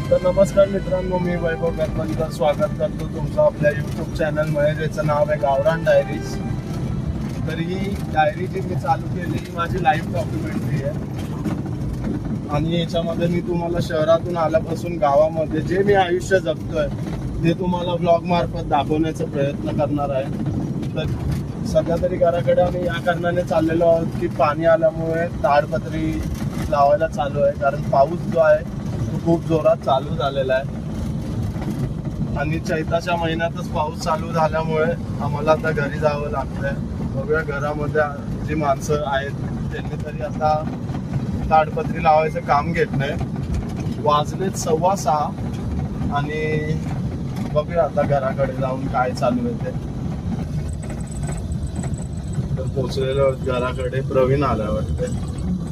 तर नमस्कार मित्रांनो, मी वैभव गणपतीचं स्वागत करतो तुमचं आपल्या यूट्यूब चॅनलमध्ये, ज्याचं नाव आहे गावरान डायरीज. तर ही डायरी जी मी चालू केली ही माझी लाईव्ह डॉक्युमेंटरी आहे आणि याच्यामध्ये मी तुम्हाला शहरातून आल्यापासून गावामध्ये जे मी आयुष्य जगतोय ते तुम्हाला ब्लॉग मार्फत दाखवण्याचा प्रयत्न करणार आहे. तर सध्या तरी घराकडे आम्ही या कारणाने चाललेलो आहोत की पाणी आल्यामुळे ताडपत्री लावायला चालू आहे, कारण पाऊस जो आहे खूप जोरात चालू झालेला आहे आणि चैत्राच्या महिन्यातच पाऊस चालू झाल्यामुळे आम्हाला आता घरी जावं लागतंय. बघूया घरामध्ये जी माणसं आहेत त्यांनी तरी आता ताडपत्री लावायचं काम घेतलंय. वाजलेत 6:15 आणि बघूया आता घराकडे जाऊन काय चालू आहे ते. तर पोचलेलो घराकडे, प्रवीण आला वाटते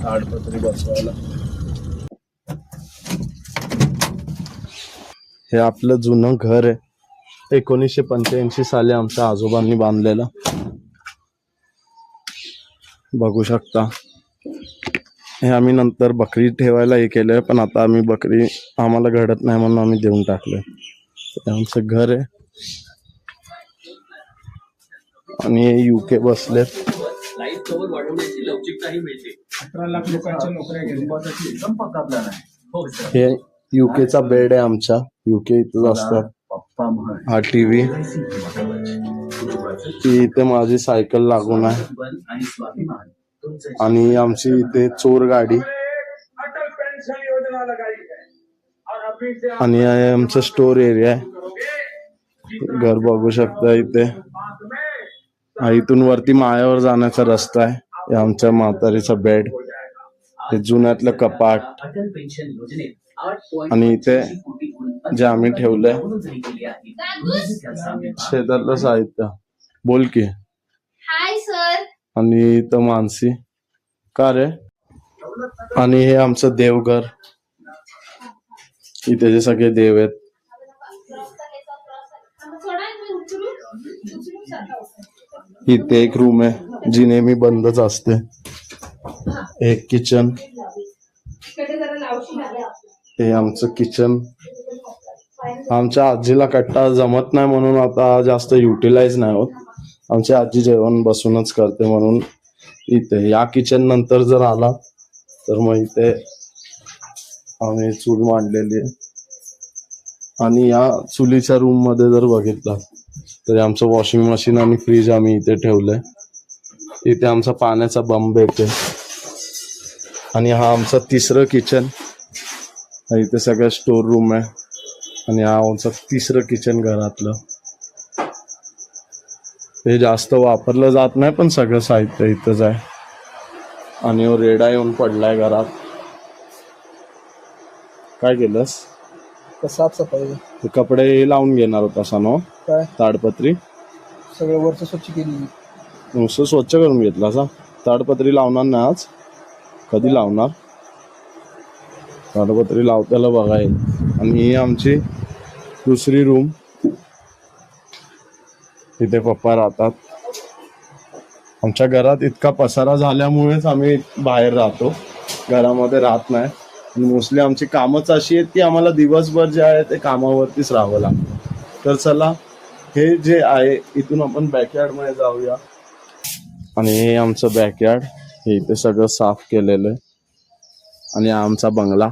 ताडपत्री बसवायला. हे आपलं जुनं घर आहे, 1985 साली आमच्या आजोबांनी बांधलेलं. बघू शकता. हे आम्ही नंतर बकरी ठेवायला हे केलंय, पण आता आम्ही बकरी आम्हाला घडत नाही म्हणून आम्ही देऊन टाकलंय. हे आमचं घर आहे आणि हे युके बसलेत. हे युकेचा बेड आहे आमच्या. युके इथं असतात. हा टीव्ही, इथे माझी सायकल लागून आहे आणि आमची इथे चोर गाडी आणि आमचं स्टोर एरिया आहे. घर बघू शकता इथे. इथून वरती माळ्यावर जाण्याचा रस्ता आहे. हे आमच्या म्हातारीचा बेड, हे जुन्यातलं कपाट आणि इथे जे आम्ही ठेवलंय शेतातलं साहित्य. बोल की. Hi sir. आणि इथं मानसी का रे. आणि हे आमचं देवघर, इथे जे सगळे देव आहेत. इथे एक रूम आहे जी नेहमी बंदच असते. एक किचन, हे आमचं किचन. आमच्या आजीला कट्टा जमत नाही म्हणून आता जास्त युटिलाइज नाही होत. आमची आजी जेवण बसूनच करते म्हणून इथे या किचन नंतर जर आला तर मग इथे आम्ही चूल मांडलेली आहे. आणि या चुलीच्या रूम मध्ये जर बघितलं तर आमचं वॉशिंग मशीन आणि फ्रीज आम्ही इथे ठेवलंय. इथे आमचा पाण्याचा बंब येते आणि हा आमचा तिसरं किचन. इथे सगळं स्टोर रूम आहे आणि हा आमचं तिसरं किचन घरातलं. हे जास्त वापरलं जात नाही पण सगळं साहित्य इथंच आहे. आणि रेडा येऊन पडलाय घरात. काय केलंस? साफसफाई. कपडे लावून घेणार होता ना काय ताडपत्री? सगळं वरचं स्वच्छ केली. नुसतं स्वच्छ करून घेतला सा? ताडपत्री लावणार नाही आज? कधी लावणार? ताडपत्री लावताना बघायला. आणि ही आमची दुसरी रूम. इथे पप्पा राहतात. आमच्या घरात इतका पसारा झाल्यामुळेच आम्ही बाहेर राहतो, घरामध्ये राहत नाही. आणि मोस्टली आमची कामच अशी आहेत की आम्हाला दिवसभर जे आहे ते कामावरतीच राहावं लागतं. तर चला, हे जे आहे इथून आपण बॅकयार्ड मध्ये जाऊया. आणि हे आमचं बॅकयार्ड, हे इथे सगळं साफ केलेलं आहे. आणि हा आमचा बंगला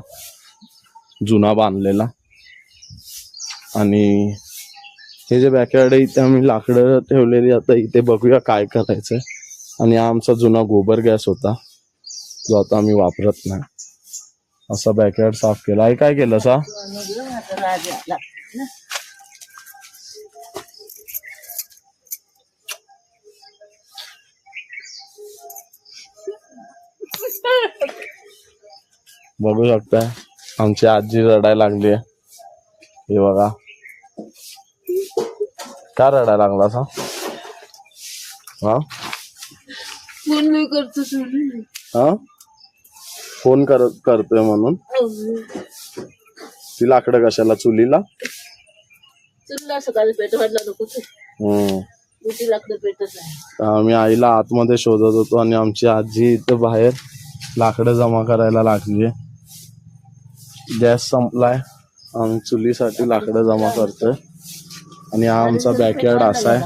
जुना बांधलेला. आणि हे जे बॅकयार्ड आहे इथे आम्ही लाकडं ठेवलेली. आता इथे बघूया काय करायचंय. आणि हा आमचा जुना गोबर गॅस होता जो आता आम्ही वापरत नाही. असा बॅकयार्ड साफ केला आहे. काय केलं सा? बघू शकताय आमची आजी रडायला लागली आहे. हे बघा. का रडायला लागला असा? हा हा फोन करतोय म्हणून. ती लाकडं कशाला चुलीला? सकाळी पेट वाढला नको लाकडं पेटत नाही. आम्ही आईला आतमध्ये शोधत होतो आणि आमची आजी इथं बाहेर लाकडं जमा करायला लागली. गॅस संपलाय, आम्ही चुलीसाठी लाकडं जमा करतोय. आणि हा आमचा बॅकयार्ड असा आहे.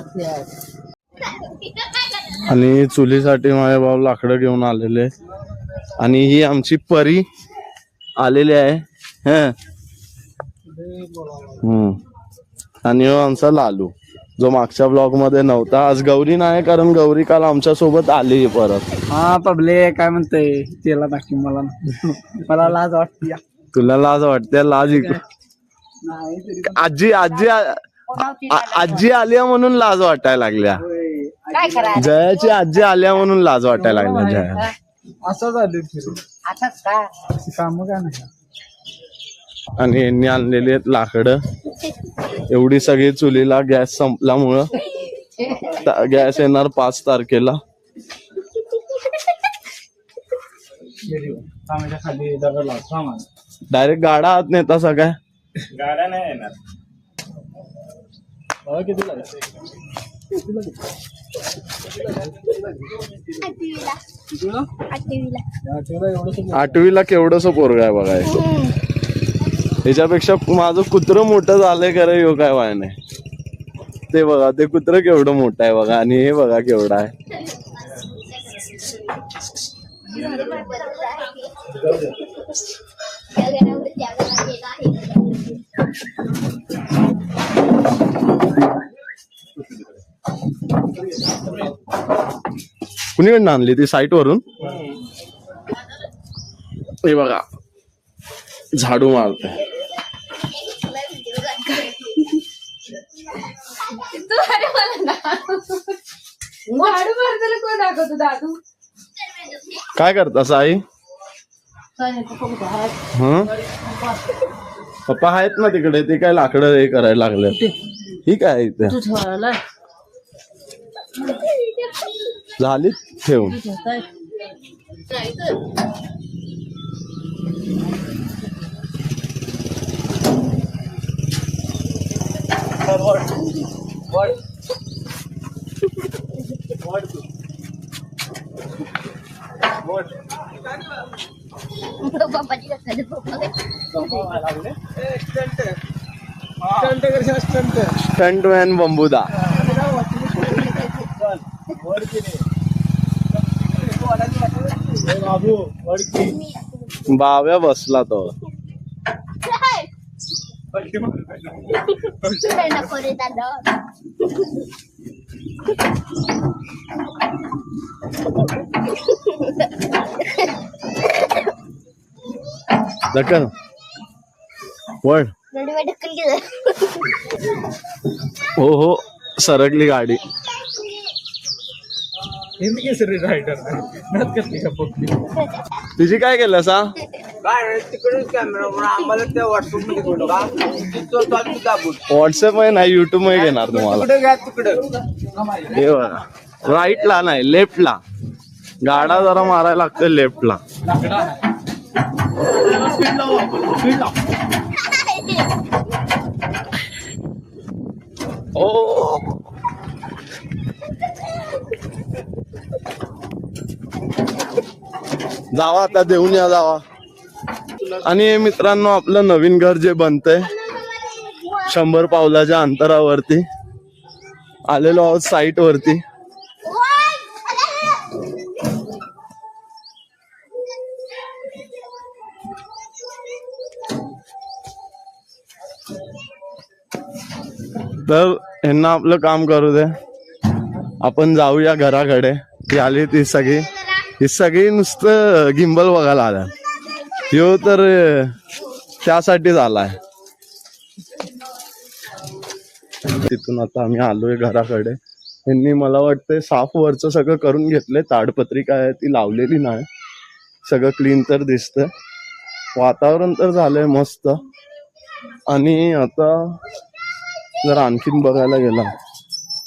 आणि चुलीसाठी माझे भाऊ लाकडं घेऊन आलेले. आणि ही आमची परी आलेली आहे. आणि हो आमचा लालू, जो मागच्या ब्लॉग मध्ये नव्हता. आज गौरी नाही, कारण गौरी काल आमच्या सोबत आली परत. हा पब्लिक काय म्हणतंय त्याला दाखी मला लाज वाटते. तुला लाज वाटते? लाज आजी आजी आजी आल्या म्हणून लाज वाटायला लागल्या. जयाची आजी आल्या म्हणून लाज वाटायला लागल्या. जया असं झालं काम काय नाही. आणि यांनी आणलेली आहेत लाकडं. एवढी सगळी चुलीला गॅस संपल्यामुळं गॅस येणार 5 तारखेला. डायरेक्ट गाडा आत नेता सगळ्या. गाड्या नाही येणार. आठवीला केवढस पोरग आहे बघायचं. त्याच्यापेक्षा माझं कुत्र मोठं झालंय खरं. यो काय वाय नाही. ते बघा, ते कुत्र केवढं मोठं आहे बघा. आणि हे बघा केवढं आहे. कुणीकडनं आणली ती? साईट वरून. हे बघा झाडू मारते. काय करता साई? पप्पा आहेत ना तिकडे, ते काय लाकडं हे करायला लागले. ही काय इथे झाली ठेवून. स्टंटमॅन बंबूदा. बाव्या बसला तो. दक्कन वळ. हो हो सरकली गाडी. तुझी काय केलं सा? व्हॉट्सअप मध्ये नाही, युट्यूब मध्ये घेणार तुम्हाला. हे बघा, राईटला नाही लेफ्टला. गाडा जरा मारायला लागतं लेफ्टला. ओ जावा आता, देऊन या जावा. आणि मित्रांनो, आपलं नवीन घर जे बनतंय 100 पावलाच्या अंतरावरती आलेलो आहोत साईट वरती. तर ह्यांना आपलं काम करू दे, आपण जाऊया घराकडे. ती आली ती सगळी नुसतं गिंबल बघायला आल्या. ह्यो तर त्यासाठीच आलाय. तिथून आता आम्ही आलोय घराकडे. यांनी मला वाटतंय साफ वरचं सगळं करून घेतलंय. ताडपत्री काय ती लावलेली नाही, सगळं क्लीन तर दिसतंय. वातावरण तर झालंय मस्त. आणि आता जर आणखीन बघायला गेला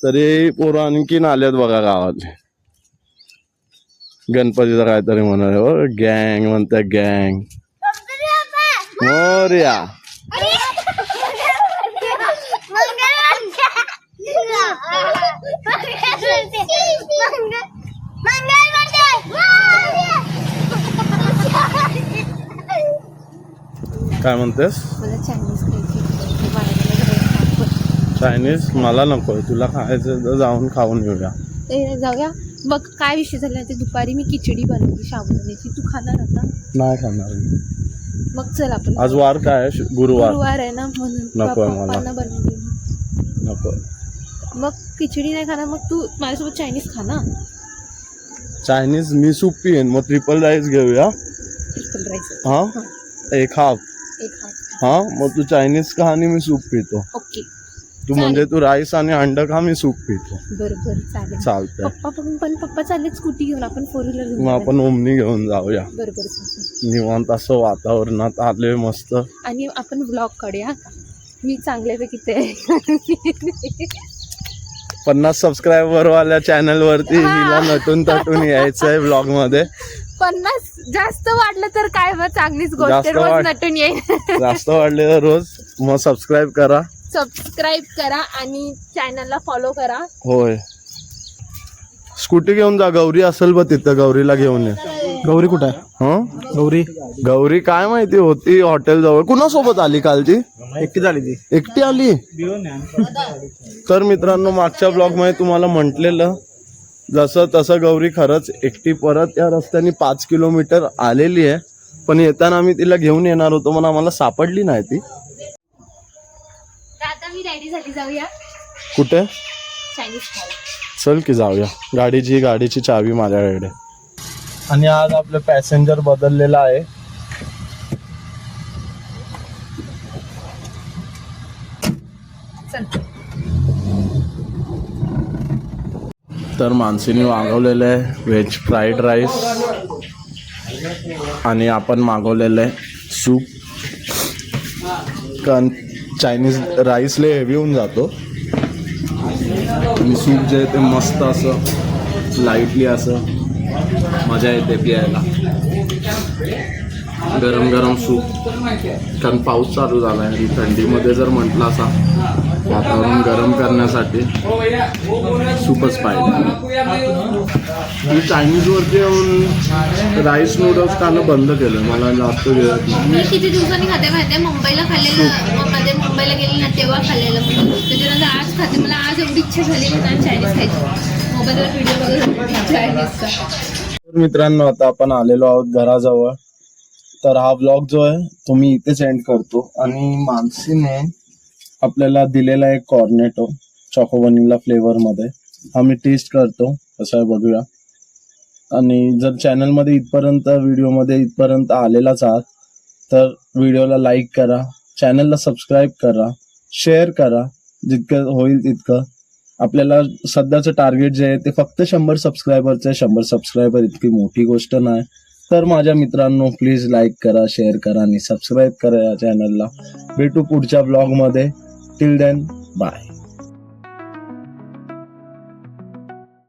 तरी पोरं आणखीन आल्यात बघा गावातले. गणपतीचा काहीतरी म्हणाले हो, गँग म्हणतात गँग. मोरया. काय म्हणतेस? मला चायनीज खायची. चायनीज मला नकोय, तुला खायचं तर जाऊन खाऊन येऊया. ते जाऊया. बघ काय विषय झाला ते, दुपारी मी खिचडी बनवली साबुदाण्याची, तू खाणार आता? नाही खाणार मी. मग चल आपण. आज वार काय आहे? गुरुवार. गुरुवार आहे ना, म्हणून नकोय मला. पप्पांना बनवली. नको. मग खिचडी नाही खाणार, मग तू माझ्यासोबत चायनीज खा ना. चायनीज मी सूप पिईन, मग ट्रिपल राईस घेऊया. Triple rice. हा, एक हाफ. एक हाफ. हा, मग तू चायनीज खा आणि मी सूप पितो. ओके. तू म्हणजे तू राईस आणि अंड खा, मी सूप पितो. बरोबर चालेल. चालतंय. पण पप्पा चालले स्कूटी घेऊन, आपण 4 व्हीलर घेऊन मग आपण ओमनी घेऊन जाऊया. बरोबर चालेल. निवांत असं वातावरणात आले मस्त. आणि आपण व्लॉग काढूया. मी चांगल्यापैकी ते 50 सबस्क्रायबर वाल्या चॅनल वरती हिला नटून तटून यायचंय व्लॉग मध्ये. 50 जास्त वाढलं तर काय, मग चांगलीच गोष्ट, जास्त रोज नटून येईल. जास्त वाढले तर रोज मग सबस्क्राईब करा. सबस्क्राईब करा आणि चॅनलला फॉलो करा. होय. स्कूटी घेऊन जा, गौरी असेल बघ तिथं, गौरीला घेऊन ये. गौरी कुठं आहे? हं? गौरी गौरी काय माहिती, होती हॉटेल जवळ. कुणासोबत आली कालची? एकटी झाली ती. एकटी आली. तर मित्रांनो, मागच्या ब्लॉग मध्ये तुम्हाला म्हटलेलं जसं तसं गौरी खरंच एकटी परत या रस्त्याने 5 किलोमीटर आलेली आहे. पण येताना आम्ही तिला घेऊन येणार होतो, पण आम्हाला सापडली नाही ती. आता मी रेडी झाली, जाऊया कुठे? चायनीज खायला. चल की जाऊया. गाडीची चावी माझ्याकडे. आणि आज आपलं पॅसेंजर बदललेला आहे. चल. तर मानसीने मागवलेलं आहे व्हेज फ्राईड राईस आणि आपण मागवलेलं आहे सूप. कारण चायनीज राईस लय हेवी होऊन जातो आणि सूप जे आहे ते मस्त असं लाईटली असं मजा येते प्यायला. गरम गरम सूप. कारण पाऊस चालू झाला आहे आणि थंडीमध्ये जर म्हटलं असा वातावरण गरम करण्यासाठी सूपच पाहिजे. मी चायनीजवरती येऊन राईस नूडल्स खाणं बंद केलं. मला जास्त वेळत नाही. मी किती दिवसांनी खाते माहिती आहे, मुंबईला खाल्लेलं, मध्ये मुंबईला गेली ना तेव्हा खाल्लेलं. त्याच्यानंतर आज खाते. मला आज एवढी इच्छा झाली की चायनीज खायची. मोबाईलवर व्हिडिओ बघत चायनीजचा. मित्रांनो, आता आपण आलेलो आहोत घराजवळ. तर हा व्लॉग जो आहे तो मी इथेच एंड करतो. आणि मानसीने आपल्याला दिलेला आहे कॉर्नेटो चॉको वनिला फ्लेवर मध्ये. हा मी टेस्ट करतो कसं आहे बघूया. आणि जर चॅनलमध्ये व्हिडिओमध्ये इथपर्यंत आलेलाच आहात तर व्हिडिओला लाईक करा, चॅनलला सबस्क्राईब करा, शेअर करा जितकं होईल तितकं. आपल्याला सध्याचं टार्गेट जे आहे ते फक्त 100 सबस्क्रायबरचं आहे. 100 सबस्क्रायबर इतकी मोठी गोष्ट नाही. तर माझ्या मित्रांनो, प्लीज लाईक करा, शेअर करा आणि सबस्क्राईब करा या चॅनलला. भेटू पुढच्या ब्लॉगमध्ये. Till then, bye.